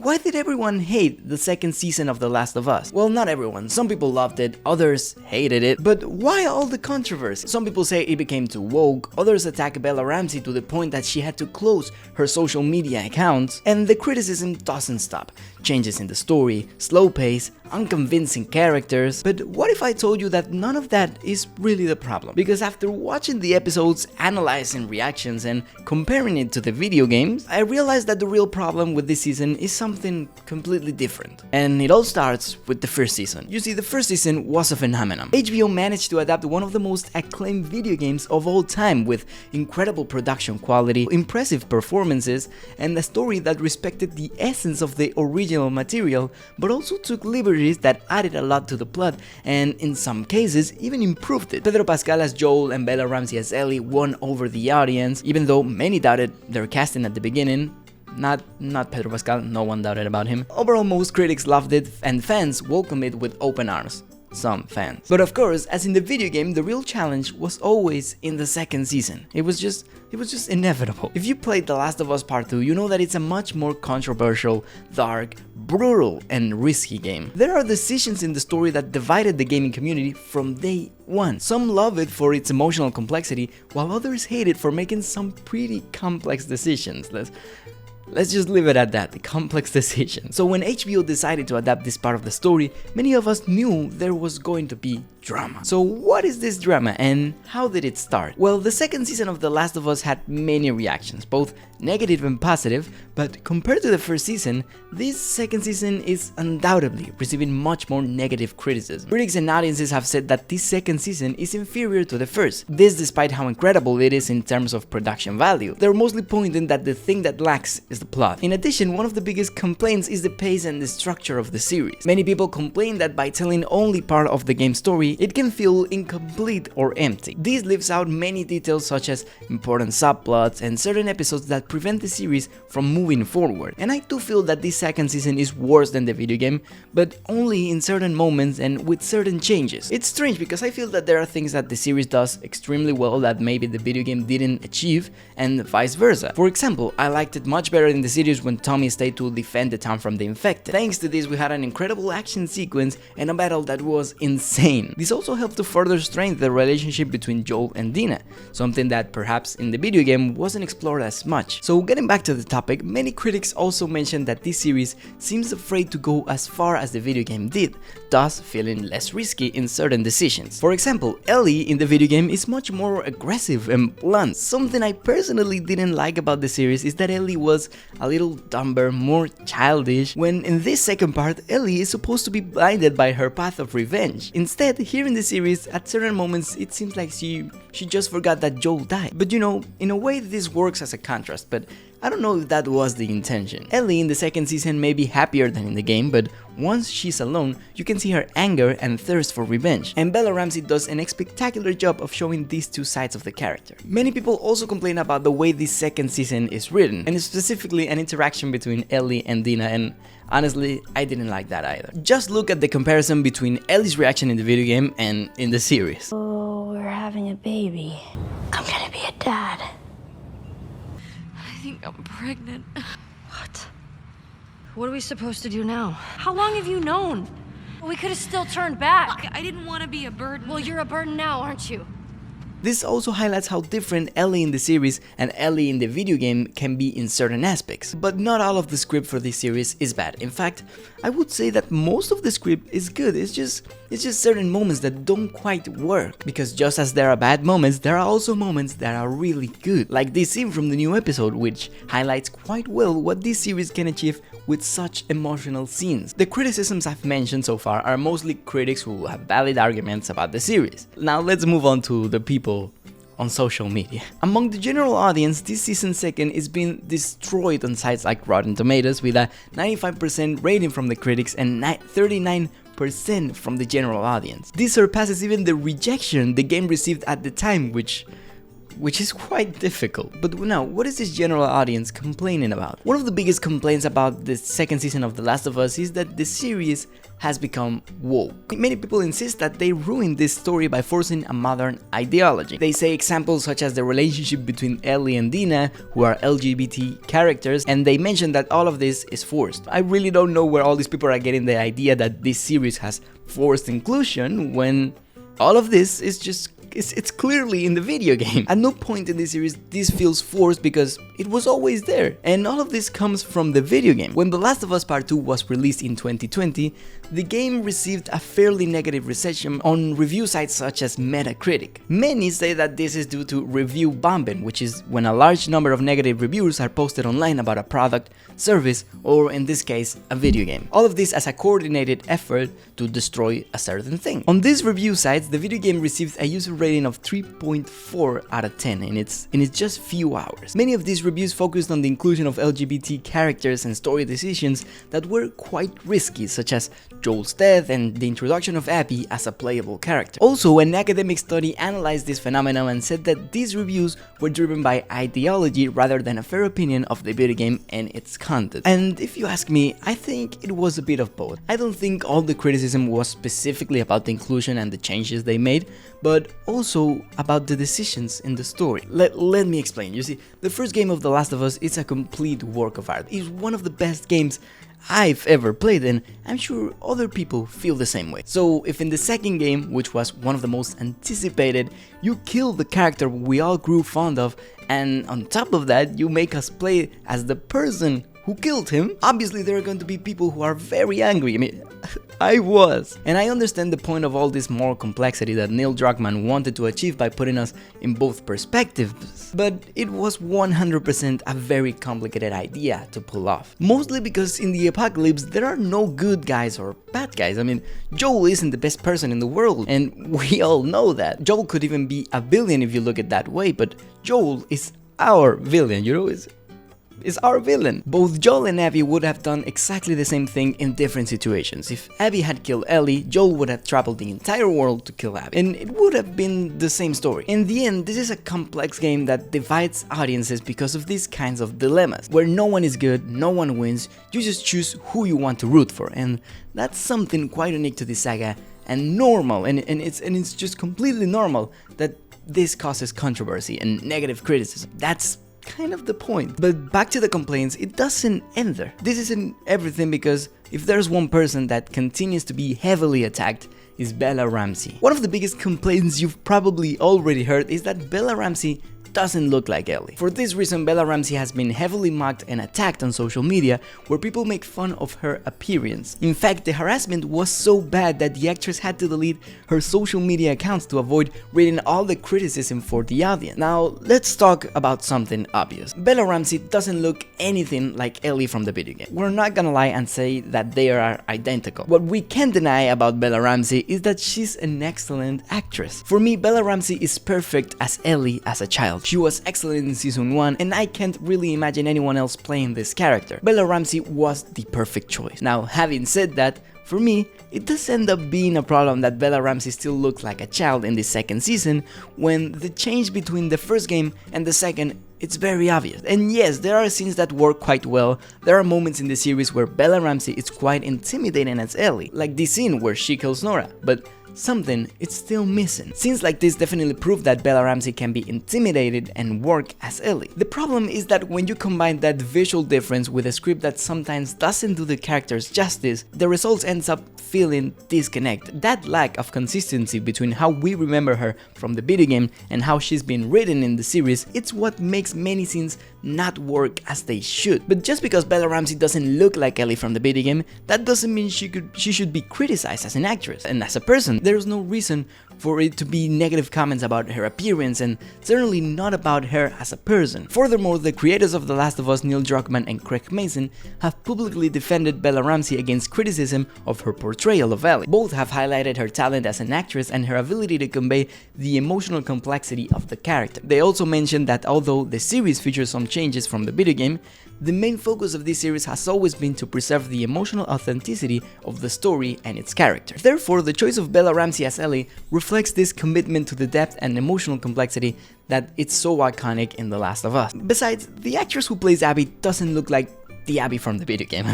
Why did everyone hate the second season of The Last of Us? Well, not everyone. Some people loved it, others hated it. But why all the controversy? Some people say it became too woke, others attack Bella Ramsey to the point that she had to close her social media accounts, and the criticism doesn't stop. Changes in the story, slow pace, unconvincing characters. But what if I told you that none of that is really the problem? Because after watching the episodes, analyzing reactions, and comparing it to the video games, I realized that the real problem with this season is something completely different. And it all starts with the first season. You see, the first season was a phenomenon. HBO managed to adapt one of the most acclaimed video games of all time with incredible production quality, impressive performances, and a story that respected the essence of the original material, but also took liberties that added a lot to the plot and in some cases even improved it. Pedro Pascal as Joel and Bella Ramsey as Ellie won over the audience, even though many doubted their casting at the beginning. Not Pedro Pascal, no one doubted about him. Overall, most critics loved it and fans welcomed it with open arms. Some fans. But of course, as in the video game, the real challenge was always in the second season. It was just inevitable. If you played The Last of Us Part 2, you know that it's a much more controversial, dark, brutal, and risky game. There are decisions in the story that divided the gaming community from day one. Some love it for its emotional complexity, while others hate it for making some pretty complex decisions. Let's just leave it at that, the complex decision. So when HBO decided to adapt this part of the story, many of us knew there was going to be drama. So what is this drama and how did it start? Well, the second season of The Last of Us had many reactions, both negative and positive, but compared to the first season, this second season is undoubtedly receiving much more negative criticism. Critics and audiences have said that this second season is inferior to the first, this despite how incredible it is in terms of production value. They're mostly pointing that the thing that lacks is the plot. In addition, one of the biggest complaints is the pace and the structure of the series. Many people complain that by telling only part of the game story, it can feel incomplete or empty. This leaves out many details such as important subplots and certain episodes that prevent the series from moving forward. And I do feel that this second season is worse than the video game, but only in certain moments and with certain changes. It's strange because I feel that there are things that the series does extremely well that maybe the video game didn't achieve, and vice versa. For example, I liked it much better in the series when Tommy stayed to defend the town from the infected. Thanks to this, we had an incredible action sequence and a battle that was insane. This also helped to further strengthen the relationship between Joel and Dina, something that perhaps in the video game wasn't explored as much. So getting back to the topic, many critics also mentioned that this series seems afraid to go as far as the video game did, thus feeling less risky in certain decisions. For example, Ellie in the video game is much more aggressive and blunt. Something I personally didn't like about the series is that Ellie was a little dumber, more childish, when in this second part, Ellie is supposed to be blinded by her path of revenge. Instead, here in the series, at certain moments, it seems like she just forgot that Joel died. But you know, in a way this works as a contrast, but I don't know if that was the intention. Ellie in the second season may be happier than in the game, but once she's alone, you can see her anger and thirst for revenge. And Bella Ramsey does an spectacular job of showing these two sides of the character. Many people also complain about the way this second season is written, and specifically an interaction between Ellie and Dina, and honestly, I didn't like that either. Just look at the comparison between Ellie's reaction in the video game and in the series. Oh, we're having a baby. I'm gonna be a dad. I think I'm pregnant. What? What are we supposed to do now? How long have you known? We could have still turned back. I didn't want to be a burden. Well, you're a burden now, aren't you? This also highlights how different Ellie in the series and Ellie in the video game can be in certain aspects. But not all of the script for this series is bad. In fact, I would say that most of the script is good. It's just certain moments that don't quite work. Because just as there are bad moments, there are also moments that are really good. Like this scene from the new episode, which highlights quite well what this series can achieve with such emotional scenes. The criticisms I've mentioned so far are mostly critics who have valid arguments about the series. Now let's move on to the people on social media. Among the general audience, this season second is being destroyed on sites like Rotten Tomatoes with a 95% rating from the critics and 39% from the general audience. This surpasses even the rejection the game received at the time, which which is quite difficult. But now, what is this general audience complaining about? One of the biggest complaints about the second season of The Last of Us is that the series has become woke. Many people insist that they ruined this story by forcing a modern ideology. They say examples such as the relationship between Ellie and Dina, who are LGBT characters, and they mention that all of this is forced. I really don't know where all these people are getting the idea that this series has forced inclusion when all of this is just it's clearly in the video game. At no point in this series this feels forced because it was always there, and all of this comes from the video game. When The Last of Us Part 2 was released in 2020, the game received a fairly negative reception on review sites such as Metacritic. Many say that this is due to review bombing, which is when a large number of negative reviews are posted online about a product, service, or in this case, a video game. All of this as a coordinated effort to destroy a certain thing. On these review sites, the video game received a user rating of 3.4 out of 10 in its just few hours. Many of these reviews focused on the inclusion of LGBT characters and story decisions that were quite risky, such as Joel's death and the introduction of Abby as a playable character. Also, an academic study analyzed this phenomenon and said that these reviews were driven by ideology rather than a fair opinion of the video game and its content. And if you ask me, I think it was a bit of both. I don't think all the criticism was specifically about the inclusion and the changes they made, but also about the decisions in the story. Let me explain. You see, the first game of The Last of Us is a complete work of art. It's one of the best games I've ever played, and I'm sure other people feel the same way. So if in the second game, which was one of the most anticipated, you kill the character we all grew fond of, and on top of that you make us play as the person who killed him, obviously there are going to be people who are very angry. I mean, I was. And I understand the point of all this moral complexity that Neil Druckmann wanted to achieve by putting us in both perspectives, but it was 100% a very complicated idea to pull off. Mostly because in the apocalypse there are no good guys or bad guys. I mean, Joel isn't the best person in the world, and we all know that. Joel could even be a villain if you look at it that way, but Joel is our villain, you know? Is our villain. Both Joel and Abby would have done exactly the same thing in different situations. If Abby had killed Ellie, Joel would have traveled the entire world to kill Abby, and it would have been the same story. In the end, this is a complex game that divides audiences because of these kinds of dilemmas, where no one is good, no one wins, you just choose who you want to root for, and that's something quite unique to this saga and normal, and it's just completely normal that this causes controversy and negative criticism. That's kind of the point. But back to the complaints, it doesn't end there. This isn't everything, because if there's one person that continues to be heavily attacked, is Bella Ramsey. One of the biggest complaints you've probably already heard is that Bella Ramsey doesn't look like Ellie. For this reason, Bella Ramsey has been heavily mocked and attacked on social media, where people make fun of her appearance. In fact, the harassment was so bad that the actress had to delete her social media accounts to avoid reading all the criticism for the audience. Now, let's talk about something obvious. Bella Ramsey doesn't look anything like Ellie from the video game. We're not gonna lie and say that they are identical. What we can't deny about Bella Ramsey is that she's an excellent actress. For me, Bella Ramsey is perfect as Ellie as a child. She was excellent in season 1, and I can't really imagine anyone else playing this character. Bella Ramsey was the perfect choice. Now, having said that, for me, it does end up being a problem that Bella Ramsey still looks like a child in the second season, when the change between the first game and the second, it's very obvious. And yes, there are scenes that work quite well. There are moments in the series where Bella Ramsey is quite intimidating as Ellie, like the scene where she kills Nora, but something is still missing. Scenes like this definitely prove that Bella Ramsey can be intimidated and work as Ellie. The problem is that when you combine that visual difference with a script that sometimes doesn't do the characters justice, the results ends up feeling disconnected. That lack of consistency between how we remember her from the video game and how she's been written in the series, it's what makes many scenes not work as they should. But just because Bella Ramsey doesn't look like Ellie from the video game, that doesn't mean she should be criticized as an actress and as a person. There's no reason for it to be negative comments about her appearance, and certainly not about her as a person. Furthermore, the creators of The Last of Us, Neil Druckmann and Craig Mason, have publicly defended Bella Ramsey against criticism of her portrayal of Ellie. Both have highlighted her talent as an actress and her ability to convey the emotional complexity of the character. They also mentioned that although the series features some changes from the video game, the main focus of this series has always been to preserve the emotional authenticity of the story and its characters. Therefore, the choice of Bella Ramsey as Ellie reflects reflects this commitment to the depth and emotional complexity that it's so iconic in The Last of Us. Besides, the actress who plays Abby doesn't look like the Abby from the video game.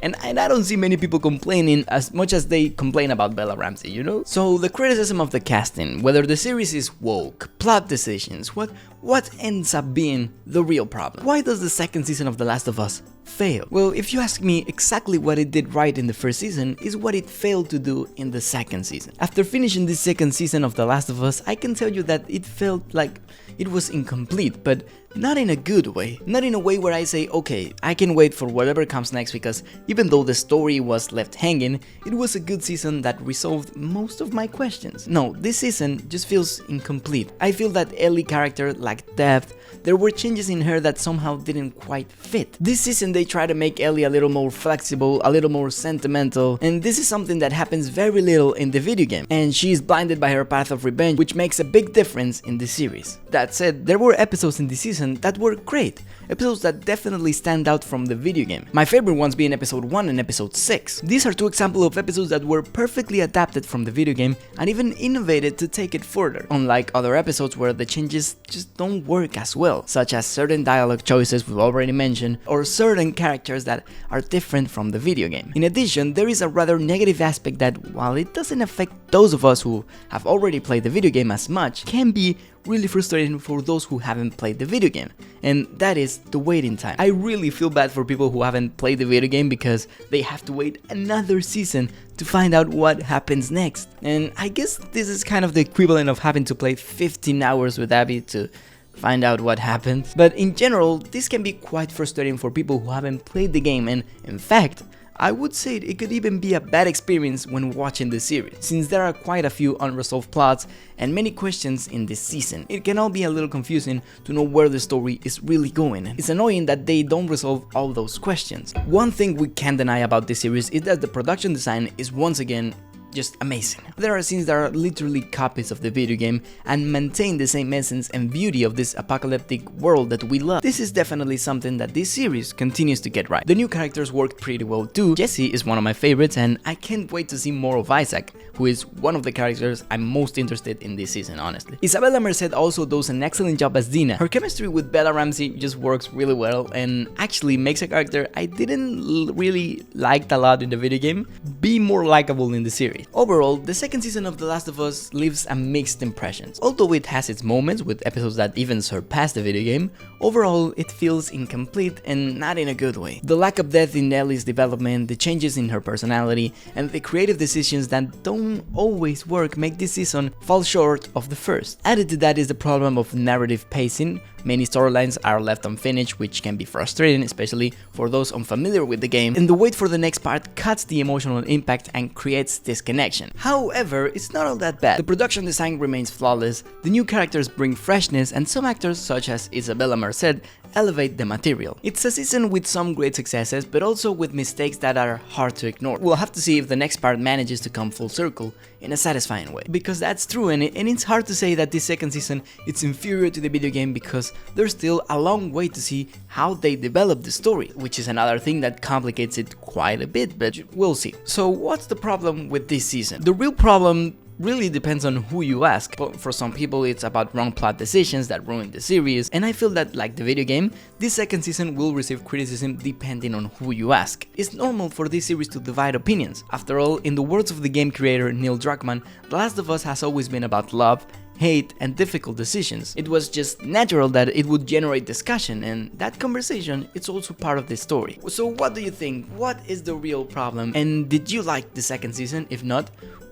and I don't see many people complaining as much as they complain about Bella Ramsey, you know? So the criticism of the casting, whether the series is woke, plot decisions, what ends up being the real problem? Why does the second season of The Last of Us fail? Well, if you ask me, exactly what it did right in the first season is what it failed to do in the second season. After finishing this second season of The Last of Us, I can tell you that it felt like it was incomplete, but not in a good way. Not in a way where I say, okay, I can wait for whatever comes next, because even though the story was left hanging, it was a good season that resolved most of my questions. No, this season just feels incomplete. I feel that Ellie character lacked depth. There were changes in her that somehow didn't quite fit. This season they try to make Ellie a little more flexible, a little more sentimental, and this is something that happens very little in the video game. And she is blinded by her path of revenge, which makes a big difference in the series. That said, there were episodes in this season that were great. Episodes that definitely stand out from the video game. My favorite ones being episode 1 and episode 6. These are two examples of episodes that were perfectly adapted from the video game and even innovated to take it further, unlike other episodes where the changes just don't work as well, such as certain dialogue choices we've already mentioned, or certain characters that are different from the video game. In addition, there is a rather negative aspect that, while it doesn't affect those of us who have already played the video game as much, can be really frustrating for those who haven't played the video game, and that is the waiting time. I really feel bad for people who haven't played the video game because they have to wait another season to find out what happens next. And I guess this is kind of the equivalent of having to play 15 hours with Abby to find out what happened. But in general, this can be quite frustrating for people who haven't played the game, and in fact, I would say it could even be a bad experience when watching the series, since there are quite a few unresolved plots and many questions in this season. It can all be a little confusing to know where the story is really going. It's annoying that they don't resolve all those questions. One thing we can't deny about this series is that the production design is once again just amazing. There are scenes that are literally copies of the video game and maintain the same essence and beauty of this apocalyptic world that we love. This is definitely something that this series continues to get right. The new characters worked pretty well too. Jesse is one of my favorites, and I can't wait to see more of Isaac, who is one of the characters I'm most interested in this season, honestly. Isabella Merced also does an excellent job as Dina. Her chemistry with Bella Ramsey just works really well and actually makes a character I didn't really like a lot in the video game be more likable in the series. Overall, the second season of The Last of Us leaves a mixed impressions. Although it has its moments with episodes that even surpass the video game, overall it feels incomplete and not in a good way. The lack of depth in Ellie's development, the changes in her personality, and the creative decisions that don't always work make this season fall short of the first. Added to that is the problem of narrative pacing. Many storylines are left unfinished, which can be frustrating, especially for those unfamiliar with the game, and the wait for the next part cuts the emotional impact and creates disconnection. However, it's not all that bad. The production design remains flawless, the new characters bring freshness, and some actors, such as Isabella Merced, elevate the material. It's a season with some great successes, but also with mistakes that are hard to ignore. We'll have to see if the next part manages to come full circle in a satisfying way, because that's true, and it's hard to say that this second season it's inferior to the video game, because there's still a long way to see how they develop the story, which is another thing that complicates it quite a bit, but we'll see. So what's the problem with this season? The real problem really depends on who you ask. But for some people it's about wrong plot decisions that ruin the series, and I feel that, like the video game, this second season will receive criticism depending on who you ask. It's normal for this series to divide opinions. After all, in the words of the game creator Neil Druckmann, The Last of Us has always been about love, hate, and difficult decisions. It was just natural that it would generate discussion, and that conversation is also part of the story. So what do you think? What is the real problem? And did you like the second season? If not,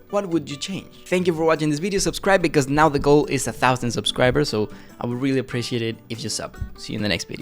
what would you change? Thank you for watching this video. Subscribe, because now the goal is 1,000 subscribers, so I would really appreciate it if you sub. See you in the next video.